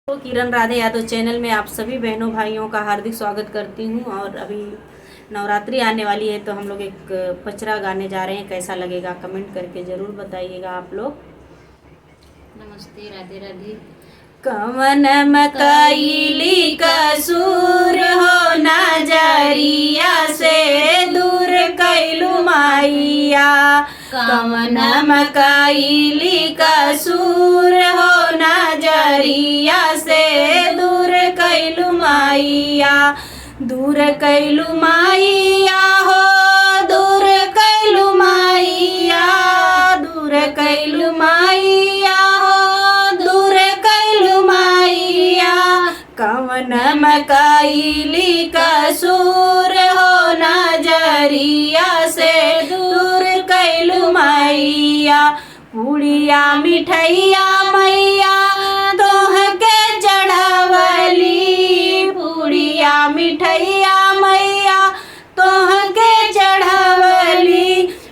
तो किरण राधे यादव चैनल में आप सभी बहनों भाइयों का हार्दिक स्वागत करती हूं। और अभी नवरात्रि आने वाली है तो हम लोग एक पचरा गाने जा रहे हैं। कैसा लगेगा कमेंट करके ज़रूर बताइएगा आप लोग। नमस्ते, राधे राधे। कवन मकैली कसूर हो नजरिया से दूर कैलू माइया। कवन मकैली कसूर हो नजरिया से दूर कैलू माइया। दूर कैलू माइया हो दूर कैलू माइया। दूर कैलू माइया हो दूर कैलू माइया। कवन मकैली कसूर हो नजरिया से दूर कैलू मैया। पूड़िया मिठैया मैया तोह के चढ़ावली। पूड़िया मिठैया मैया तोह के चढ़ावली।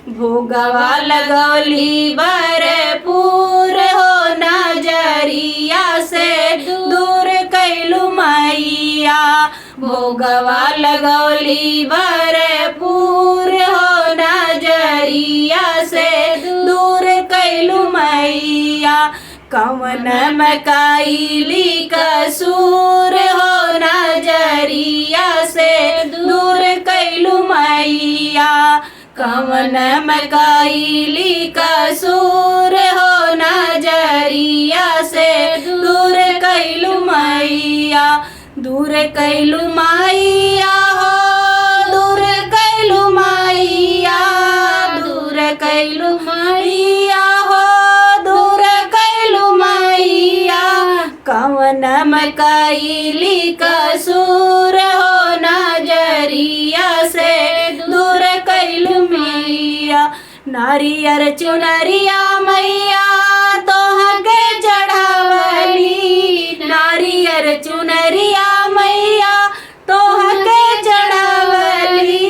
भोगवा लगौली भरपूर हो नजरिया से दूर कैलू मैया। भोगवा लगौली भरपूर हो नजरिया से दूर कैलू मैया। कवन मकैली कसूर हो नजरिया से दूर कैलू मैया। कवन मकैली कसूर हो नजरिया से दूर कैलू मैया। दूर कैलू मैया हो दूर कैलू मैया। दूर कैलू मैया हो दूर कैलू मैया। कवन मकैली कसूर हो नजरिया से दूर कैलू मैया। नारियर चुनरिया मैया तोह के चढ़ावली। नारियर चुनरिया मैया तोह के चढ़ावली।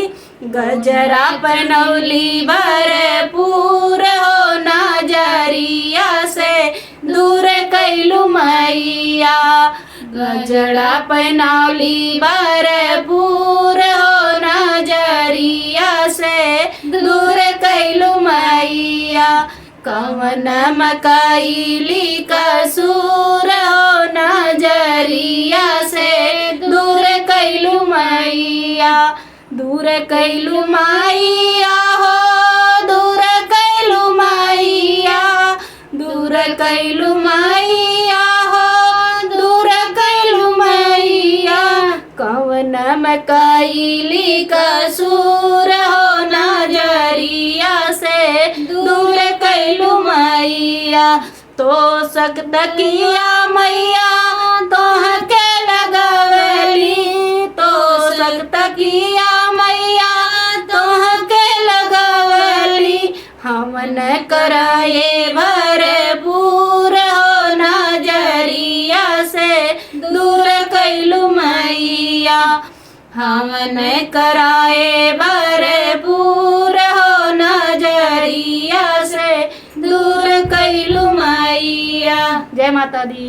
गजरा पहनौली भरपूर हो नजरिया से दूर कैलू मैया। गजरा पहनौली भरपूर हो नजरिया से दूर कैलू मैया। कवन मकैली कसूर हो नजरिया से दूर कैलू मैया। दूर कैलू मैया हो दूर कैलू मैया। दूर कैलू मैया हो दूर कैलू मैया। कवन मकैली कसूर हो नजरिया से दूर कैलू मैया। तो सकत किया मैया तोह के लगवली। तो सकत किया मैया तोह के लगवली। हमन कराए भरपूर हो नजरिया से दूर कैलू मैया। हमन कराए भरपूर हो नजरिया से दूर कैलू मैया। जय माता दी।